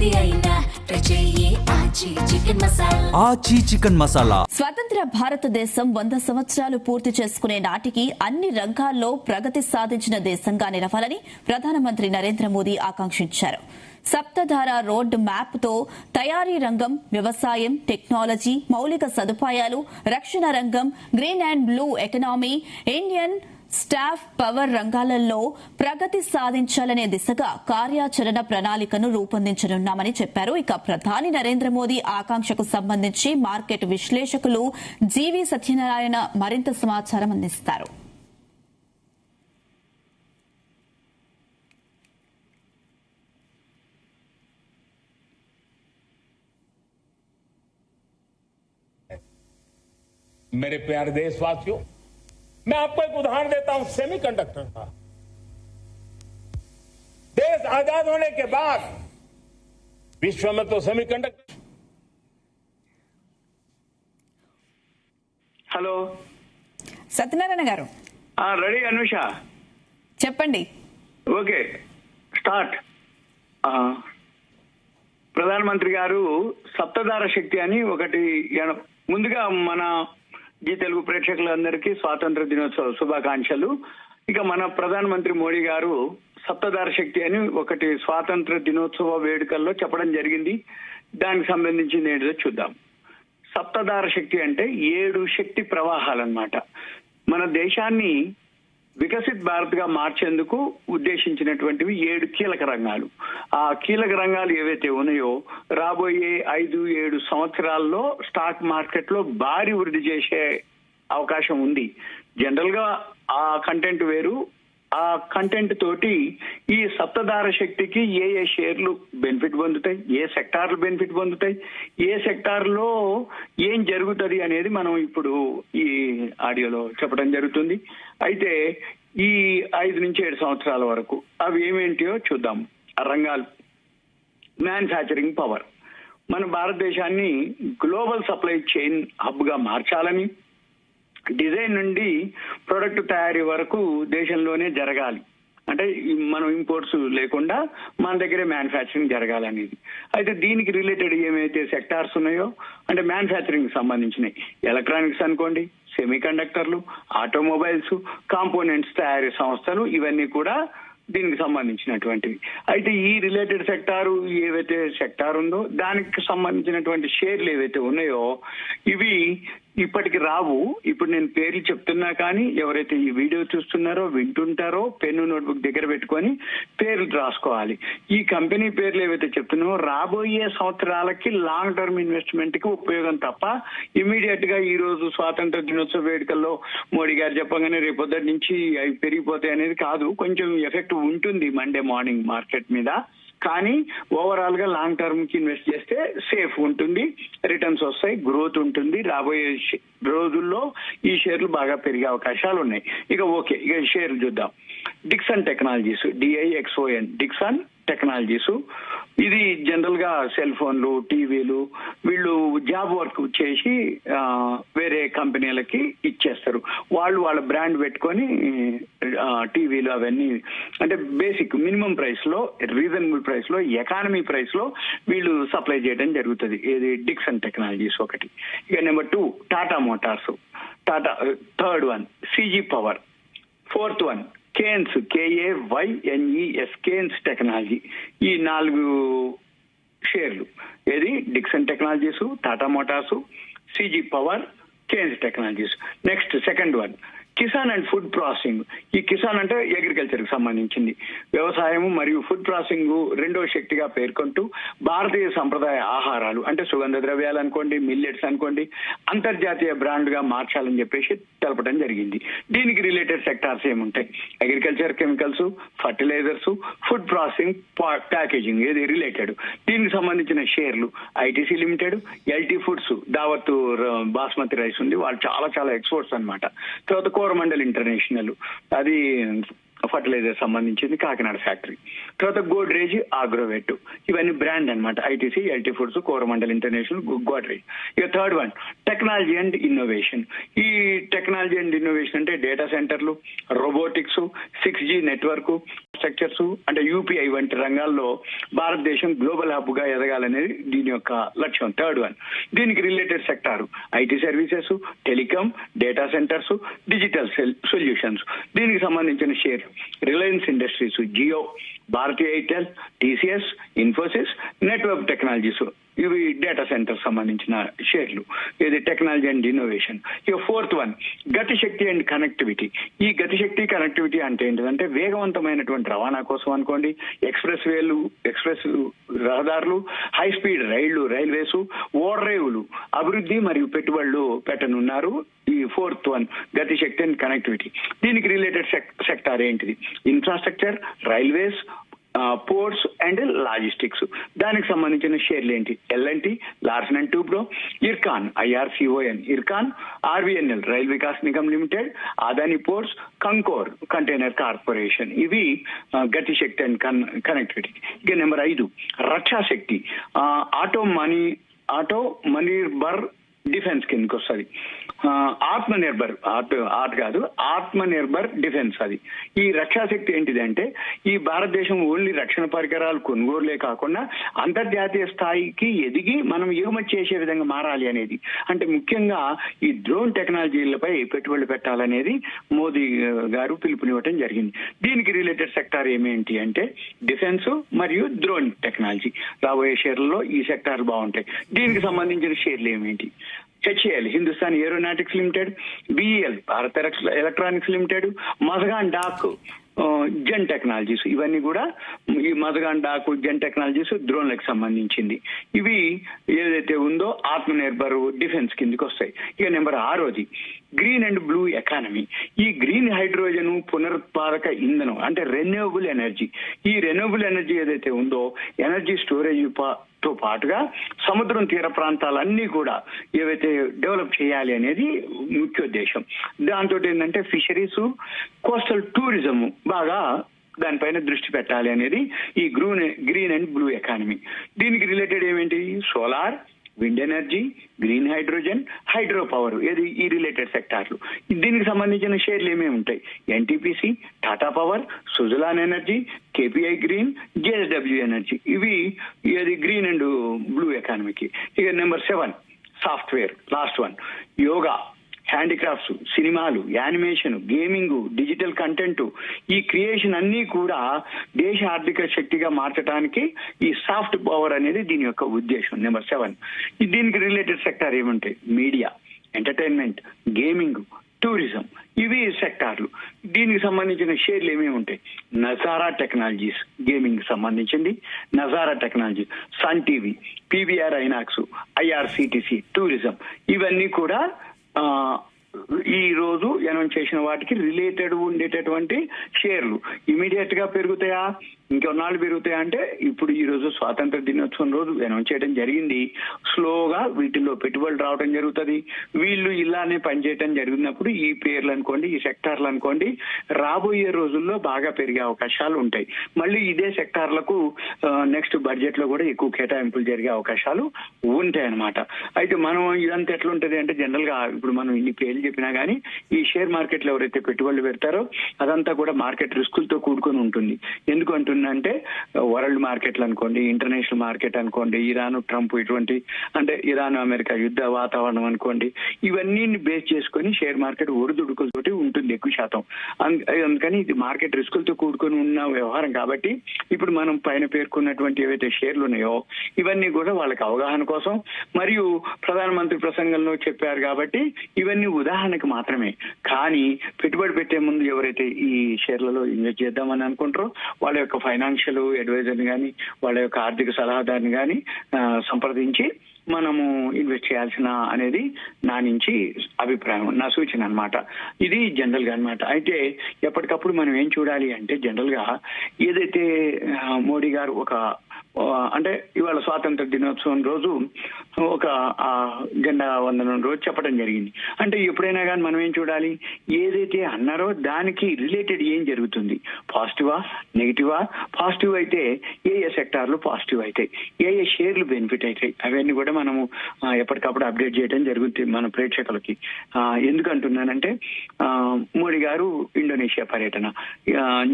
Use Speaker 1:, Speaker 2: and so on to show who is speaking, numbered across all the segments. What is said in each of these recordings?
Speaker 1: ఏది అయినా ట్రై చెయ్యి ఆచి చికెన్ మసాలా.
Speaker 2: ఆచి చికెన్ మసాలా.
Speaker 3: స్వతంత్ర భారతదేశం 100 సంవత్సరాలు పూర్తి చేసుకునే నాటికి అన్ని రంగాల్లో ప్రగతి సాధించిన దేశంగా నిలవాలని ప్రధానమంత్రి నరేంద్ర మోదీ ఆకాంక్షించారు. సప్తధార రోడ్ మ్యాప్ తో తయారీ రంగం, వ్యవసాయం, టెక్నాలజీ, మౌలిక సదుపాయాలు, రక్షణ రంగం, green and blue economy, Indian staff power రంగాలలో ప్రగతి సాధించాలనే దిశగా కార్యాచరణ ప్రణాళికను రూపొందించనున్నామని చెప్పారు. ఇక ప్రధాని నరేంద్ర మోదీ ఆకాంక్షకు సంబంధించి మార్కెట్ విశ్లేషకులు జీవీ సత్యనారాయణ మరింత సమాచారం అందిస్తారు.
Speaker 4: मेरे प्यारे देशवासियों, मैं आपको एक उदाहरण देता हूं सेमीकंडक्टर का। देश आजाद होने के बाद विश्व में तो सेमीकंडक्टर।
Speaker 5: హలో
Speaker 3: సత్యనారాయణ గారు,
Speaker 5: రెడీ అనుష?
Speaker 3: చెప్పండి.
Speaker 5: Okay, start. ప్రధానమంత్రి గారు సప్తధార శక్తి అని ఒకటి ముందుగా మన ఈ తెలుగు ప్రేక్షకులందరికీ స్వాతంత్ర దినోత్సవ శుభాకాంక్షలు. ఇక మన ప్రధానమంత్రి మోడీ గారు సప్తధార శక్తి అని ఒకటి స్వాతంత్ర దినోత్సవ వేడుకల్లో చెప్పడం జరిగింది. దానికి సంబంధించింది ఏంటో చూద్దాం. సప్తధార శక్తి అంటే 7 శక్తి ప్రవాహాలన్నమాట. మన దేశాన్ని వికసిత్ భారత్ గా మార్చేందుకు ఉద్దేశించినటువంటివి 7 కీలక రంగాలు. ఆ కీలక రంగాలు ఏవైతే ఉన్నాయో రాబోయే 5-7 సంవత్సరాల్లో స్టాక్ మార్కెట్ లో భారీ వృద్ధి చేసే అవకాశం ఉంది. జనరల్ గా ఆ కంటెంట్ వేరు. ఆ కంటెంట్ తోటి ఈ సప్తధార శక్తికి ఏ షేర్లు బెనిఫిట్ పొందుతాయి, ఏ సెక్టార్లు బెనిఫిట్ పొందుతాయి, ఏ సెక్టార్ లో ఏం జరుగుతుంది అనేది మనం ఇప్పుడు ఈ ఆడియోలో చెప్పడం జరుగుతుంది. అయితే ఈ 5-7 సంవత్సరాల వరకు అవి ఏమేంటియో చూద్దాం. ఆ రంగాలు: మ్యానుఫ్యాక్చరింగ్ పవర్. మన భారతదేశాన్ని గ్లోబల్ సప్లై చైన్ హబ్ గా మార్చాలని, డిజైన్ నుండి ప్రొడక్ట్ తయారీ వరకు దేశంలోనే జరగాలి. అంటే మనం ఇంపోర్ట్స్ లేకుండా మన దగ్గరే మ్యానుఫ్యాక్చరింగ్ జరగాలనేది. అయితే దీనికి రిలేటెడ్ ఏమైతే సెక్టార్స్ ఉన్నాయో, అంటే మ్యానుఫ్యాక్చరింగ్ సంబంధించినవి ఎలక్ట్రానిక్స్ అనుకోండి, సెమీ కండక్టర్లు, ఆటోమొబైల్స్, కాంపోనెంట్స్ తయారీ సంస్థలు, ఇవన్నీ కూడా దీనికి సంబంధించినటువంటివి. అయితే ఈ రిలేటెడ్ సెక్టారు ఏవైతే సెక్టార్ ఉందో దానికి సంబంధించినటువంటి షేర్లు ఏవైతే ఉన్నాయో ఇవి ఇప్పటికి రావు. ఇప్పుడు నేను పేర్లు చెప్తున్నా కానీ ఎవరైతే ఈ వీడియో చూస్తున్నారో వింటుంటారో పెన్ను నోట్బుక్ దగ్గర పెట్టుకొని పేర్లు రాసుకోవాలి. ఈ కంపెనీ పేర్లు ఏవైతే చెప్తున్నామో రాబోయే సంవత్సరాలకి లాంగ్ టర్మ్ ఇన్వెస్ట్మెంట్ కి ఉపయోగం తప్ప ఇమీడియట్ గా ఈ రోజు స్వాతంత్ర దినోత్సవ వేడుకల్లో మోడీ గారు చెప్పగానే రేపొద్దు నుంచి అవి పెరిగిపోతాయి అనేది కాదు. కొంచెం ఎఫెక్ట్ ఉంటుంది మండే మార్నింగ్ మార్కెట్ మీద. కానీ ఓవరాల్ గా లాంగ్ టర్మ్ కి ఇన్వెస్ట్ చేస్తే సేఫ్ ఉంటుంది, రిటర్న్స్ వస్తాయి, గ్రోత్ ఉంటుంది. రాబోయే రోజుల్లో ఈ షేర్లు బాగా పెరిగే అవకాశాలు ఉన్నాయి. ఇక షేర్లు చూద్దాం. Dixon technologies, DIXON, Dixon technologies. ఇది జనరల్ గా సెల్ ఫోన్లు, టీవీలు వీళ్ళు జాబ్ వర్క్ చేసి వేరే కంపెనీలకి ఇచ్చేస్తారు. వాళ్ళ బ్రాండ్ పెట్టుకొని టీవీలు అవన్నీ అంటే బేసిక్ మినిమం ప్రైస్ లో, రీజనబుల్ ప్రైస్ లో, ఎకానమీ ప్రైస్ లో వీళ్ళు సప్లై చేయడం జరుగుతుంది. ఇది డిక్సన్ టెక్నాలజీస్ ఒకటి. ఇక నెంబర్ 2 Tata Motors. Third one CG power. Fourth one Kaynes, KAYNES, Kaynes technology. ఈ 4 షేర్లు ఏది Dixon Technologies, Tata Motors, CG power, Kaynes technologies. Next second one Kisan and food processing. ఈ కిసాన్ అంటే అగ్రికల్చర్ కి సంబంధించింది. వ్యవసాయం మరియు ఫుడ్ ప్రాసెసింగ్ రెండో శక్తిగా పేర్కొంటూ భారతీయ సంప్రదాయ ఆహారాలు అంటే సుగంధ ద్రవ్యాలు అనుకోండి, మిల్లెట్స్ అనుకోండి, అంతర్జాతీయ బ్రాండ్ గా మార్చాలని చెప్పేసి తెలపడం జరిగింది. దీనికి రిలేటెడ్ సెక్టార్స్ ఏముంటాయి? Agriculture, chemicals, fertilisers, food processing, packaging ఏది రిలేటెడ్. దీనికి సంబంధించిన షేర్లు ITC లిమిటెడ్, LT ఫుడ్స్, దావత్ బాస్మతి రైస్ ఉంది, వాళ్ళు చాలా ఎక్స్పోర్ట్స్ అన్నమాట. తర్వాత కోరమండల్ ఇంటర్నేషనల్, అది ఫర్టిలైజర్ సంబంధించింది, కాకినాడ ఫ్యాక్టరీ. తర్వాత గోడ్రేజ్ ఆగ్రోవెట్, ఇవన్నీ బ్రాండ్ అన్నమాట. ITC, LT foods, Coromandel international, Godrej. ఇక third one technology and innovation. ఈ టెక్నాలజీ అండ్ ఇన్నోవేషన్ అంటే డేటా సెంటర్లు, రోబోటిక్స్, 6G నెట్వర్క్, స్ట్రక్చర్స్ అంటే యూపీఐ వంటి రంగాల్లో భారతదేశం గ్లోబల్ హబ్ గా ఎదగాలనేది దీని యొక్క లక్ష్యం. థర్డ్ వన్, దీనికి related sector IT services, telecom, data centres, digital solutions. దీనికి సంబంధించిన share Reliance Industries, Jio, Bharti Airtel, TCS, Infosys, network technologies, ఇవి డేటా సెంటర్ సంబంధించిన షేర్లు. ఇది టెక్నాలజీ అండ్ ఇన్నోవేషన్. ఇక fourth one, Gatishakti and connectivity. ఈ గతిశక్తి కనెక్టివిటీ అంటే ఏంటంటే వేగవంతమైనటువంటి రవాణా కోసం అనుకోండి, ఎక్స్ప్రెస్ రహదారులు, హై స్పీడ్ రైల్వేస్, ఓడరేవులు అభివృద్ధి మరియు పెట్టుబడులు పెట్టనున్నారు. ఈ fourth one Gatishakti and connectivity. దీనికి రిలేటెడ్ సెక్టార్ ఏంటిది? Infrastructure, railways, ports and logistics. దానికి సంబంధించిన షేర్లు ఏంటి? L and T, Larsen and Toubro, Ircon, IRCON, Ircon, RVNL, rail Vikas Nigam limited, Adani ports, Concor container corporation. ఇవి గతిశక్తి అండ్ కనెక్టివిటీ. ఇక number 5, Raksha Shakti. Atmanirbhar defence కిందకి వస్తుంది. ఆత్మనిర్భర్ డిఫెన్స్. అది ఈ రక్షాశక్తి ఏంటిది అంటే ఈ భారతదేశం ఓన్లీ రక్షణ పరికరాలు కొనుగోలులే కాకుండా అంతర్జాతీయ స్థాయికి ఎదిగి మనం ఎగుమతి చేసే విధంగా మారాలి అనేది. అంటే ముఖ్యంగా ఈ డ్రోన్ టెక్నాలజీలపై పెట్టుబడులు పెట్టాలనేది మోదీ గారు పిలుపునివ్వటం జరిగింది. దీనికి రిలేటెడ్ సెక్టార్ ఏమేంటి అంటే డిఫెన్స్ మరియు డ్రోన్ టెక్నాలజీ. రాబోయే షేర్లలో ఈ సెక్టార్ బాగుంటాయి. దీనికి సంబంధించిన షేర్లు ఏమేంటి? HAL, Hindustan aeronautics limited, BEL, Bharat electronics limited, Mazagon dock, zen technologies. ఇవన్నీ కూడా ఈ మజగాన్ డాక్, జెన్ టెక్నాలజీస్ డ్రోన్లకు సంబంధించింది. ఇవి ఏదైతే ఉందో ఆత్మనిర్భర్ డిఫెన్స్ కిందకి వస్తాయి. ఇక number 6, green and blue economy. ఈ గ్రీన్ హైడ్రోజన్ పునరుత్పాదక ఇంధనం అంటే రెన్యూవబుల్ ఎనర్జీ. ఈ రెన్యూవబుల్ ఎనర్జీ ఏదైతే ఉందో ఎనర్జీ స్టోరేజ్ తో పాటుగా సముద్రం తీర ప్రాంతాలన్నీ కూడా ఏవైతే డెవలప్ చేయాలి అనేది ముఖ్యోద్దేశం. దాంతో ఏంటంటే ఫిషరీస్, కోస్టల్ టూరిజం బాగా దానిపైన దృష్టి పెట్టాలి అనేది ఈ గ్రీన్ అండ్ బ్లూ ఎకానమీ. దీనికి రిలేటెడ్ ఏమేంటి? Solar, wind energy, green hydrogen, hydro power. ఏది ఈ రిలేటెడ్ సెక్టార్లు. దీనికి సంబంధించిన షేర్లు ఏమేమి ఉంటాయి? NTPC, Tata power, Suzlon energy, KPI green, JSW energy. ఇవి ఏది గ్రీన్ అండ్ బ్లూ ఎకానమీకి. ఇక number 7, software. Last one, yoga, handicrafts, సినిమాలు, యానిమేషన్, గేమింగ్, డిజిటల్ కంటెంట్. ఈ క్రియేషన్ అన్ని కూడా దేశ ఆర్థిక శక్తిగా మార్చడానికి ఈ సాఫ్ట్ పవర్ అనేది దీని యొక్క ఉద్దేశం. నెంబర్ 7. దీనికి రిలేటెడ్ సెక్టార్ ఏముంటాయి? Media, entertainment, gaming, tourism. ఇవి సెక్టార్లు. దీనికి సంబంధించిన షేర్లు ఏమేమి ఉంటాయి? నజారా టెక్నాలజీస్, గేమింగ్ సంబంధించింది, Nazara technology, Sun TV, PVR Inox, IRCTC, tourism. ఇవన్నీ కూడా ఈ రోజు అనౌన్స్ చేసిన వాటికి రిలేటెడ్ ఉండేటటువంటి షేర్లు. ఇమీడియట్ గా పెరుగుతాయా, ఇంకొన్నాళ్ళు పెరుగుతాయా అంటే ఇప్పుడు ఈ రోజు స్వాతంత్ర దినోత్సవం రోజు అనౌన్స్ చేయడం జరిగింది. స్లోగా వీటిల్లో పెట్టుబడులు రావడం జరుగుతుంది. వీళ్ళు ఇలానే పనిచేయడం జరిగినప్పుడు ఈ పేర్లు అనుకోండి, ఈ సెక్టార్లు అనుకోండి, రాబోయే రోజుల్లో బాగా పెరిగే అవకాశాలు ఉంటాయి. మళ్ళీ ఇదే సెక్టార్లకు నెక్స్ట్ బడ్జెట్ లో కూడా ఎక్కువ కేటాయింపులు జరిగే అవకాశాలు ఉంటాయి అన్నమాట. అయితే మనం ఇదంతా ఎట్లుంటది అంటే జనరల్ గా ఇప్పుడు మనం ఇన్ని పేర్లు చెప్పినా గానీ ఈ షేర్ మార్కెట్ లో ఎవరైతే పెట్టుబడులు పెడతారో అదంతా కూడా మార్కెట్ రిస్కులతో కూడుకొని ఉంటుంది. ఎందుకు అంటుందంటే వరల్డ్ మార్కెట్లు అనుకోండి, ఇంటర్నేషనల్ మార్కెట్ అనుకోండి, ఇరాన్ ట్రంప్ ఇటువంటి అంటే ఇరాన్ అమెరికా యుద్ధ వాతావరణం అనుకోండి, ఇవన్నీ బేస్ చేసుకొని షేర్ మార్కెట్ ఒడిదుడుకులతోటి ఉంటుంది ఎక్కువ శాతం. అందుకని ఇది మార్కెట్ రిస్కులతో కూడుకొని ఉన్న వ్యవహారం కాబట్టి ఇప్పుడు మనం పైన పేర్కొన్నటువంటి ఏవైతే షేర్లు ఉన్నాయో ఇవన్నీ కూడా వాళ్ళకి అవగాహన కోసం మరియు ప్రధానమంత్రి ప్రసంగంలో చెప్పారు కాబట్టి ఇవన్నీ ఉదాహరణకు మాత్రమే. కానీ పెట్టుబడి పెట్టే ముందు ఎవరైతే ఈ షేర్లలో ఇన్వెస్ట్ చేద్దామని అనుకుంటారో వాళ్ళ యొక్క ఫైనాన్షియల్ అడ్వైజర్ని కానీ వాళ్ళ యొక్క ఆర్థిక సలహాదారుని కానీ సంప్రదించి మనము ఇన్వెస్ట్ చేయాల్సిన అనేది నా నుంచి అభిప్రాయం, నా సూచన అన్నమాట. ఇది జనరల్ గా అన్నమాట. అయితే ఎప్పటికప్పుడు మనం ఏం చూడాలి అంటే జనరల్ గా ఏదైతే మోడీ గారు ఒక అంటే ఇవాళ స్వాతంత్ర దినోత్సవం రోజు ఒక జెండా వందనం రోజు చెప్పడం జరిగింది. అంటే ఎప్పుడైనా కానీ మనం ఏం చూడాలి, ఏదైతే అన్నారో దానికి రిలేటెడ్ ఏం జరుగుతుంది, పాజిటివా నెగిటివా, పాజిటివ్ అయితే ఏ సెక్టార్లు పాజిటివ్ అవుతాయి, ఏ షేర్లు బెనిఫిట్ అవుతాయి, అవన్నీ కూడా మనము ఎప్పటికప్పుడు అప్డేట్ చేయడం జరుగుతుంది మన ప్రేక్షకులకి. ఎందుకంటున్నానంటే మోడీ గారు ఇండోనేషియా పర్యటన,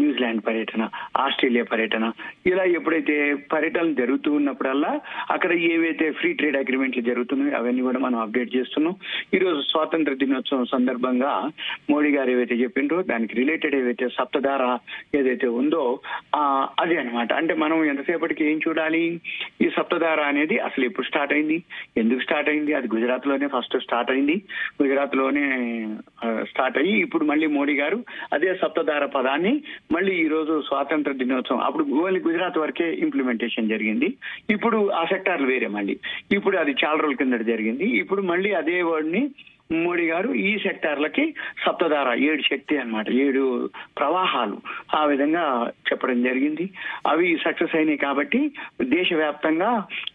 Speaker 5: న్యూజిలాండ్ పర్యటన, ఆస్ట్రేలియా పర్యటన, ఇలా ఎప్పుడైతే పర్యటనలు జరుగుతూ ఉన్నప్పుడల్లా అక్కడ ఏవైతే ఫ్రీ ట్రేడ్ అగ్రిమెంట్లు జరుగుతున్నాయో అవన్నీ కూడా మనం అప్డేట్ చేస్తున్నాం. ఈరోజు స్వాతంత్ర దినోత్సవం సందర్భంగా మోడీ గారు ఏవైతే చెప్పిండ్రో దానికి రిలేటెడ్ ఏవైతే సప్తధార ఏదైతే ఉందో అదే అనమాట. అంటే మనం ఎంతసేపటికి ఏం చూడాలి, ఈ సప్తధార అనేది అసలు ఎప్పుడు స్టార్ట్ అయింది, ఎందుకు స్టార్ట్ అయింది, అది గుజరాత్ లోనే ఫస్ట్ స్టార్ట్ అయింది, గుజరాత్ లోనే స్టార్ట్ అయ్యి ఇప్పుడు మళ్ళీ మోడీ గారు అదే సప్తధార పదాన్ని మళ్ళీ ఈ రోజు స్వాతంత్ర దినోత్సవం అప్పుడు ఓన్లీ గుజరాత్ వరకే ఇంప్లిమెంటేషన్ జరిగింది. ఇప్పుడు ఆ సెక్టార్లు వేరే, మళ్ళీ ఇప్పుడు అది చాలా రోజుల కింద జరిగింది. ఇప్పుడు మళ్ళీ అదే వర్డ్ ని మోడీ గారు ఈ సెక్టార్లకి సప్తధార 7 శక్తి అన్నమాట, 7 ప్రవాహాలు ఆ విధంగా చెప్పడం జరిగింది. అవి సక్సెస్ అయినాయి కాబట్టి దేశవ్యాప్తంగా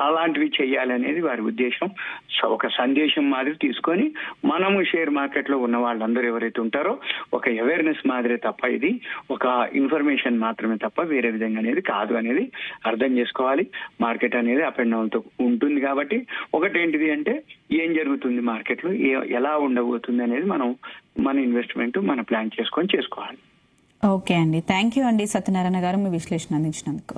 Speaker 5: అలాంటివి చేయాలనేది వారి ఉద్దేశం. ఒక సందేశం మాదిరి తీసుకొని మనము షేర్ మార్కెట్ లో ఉన్న వాళ్ళందరూ ఎవరైతే ఉంటారో ఒక అవేర్నెస్ మాదిరి తప్ప ఇది ఒక ఇన్ఫర్మేషన్ మాత్రమే తప్ప వేరే విధంగా అనేది కాదు అనేది అర్థం చేసుకోవాలి. మార్కెట్ అనేది అప్ అండ్ డౌన్ తో ఉంటుంది కాబట్టి ఒకటేంటిది అంటే ఏం జరుగుతుంది మార్కెట్ లో, ఎలా ఉండబోతుంది అనేది మనం మన ఇన్వెస్ట్మెంట్ మన ప్లాన్ చేసుకోవాలి.
Speaker 2: ఓకే అండి, థ్యాంక్ యూ అండి సత్యనారాయణ గారు మీ విశ్లేషణ అందించినందుకు.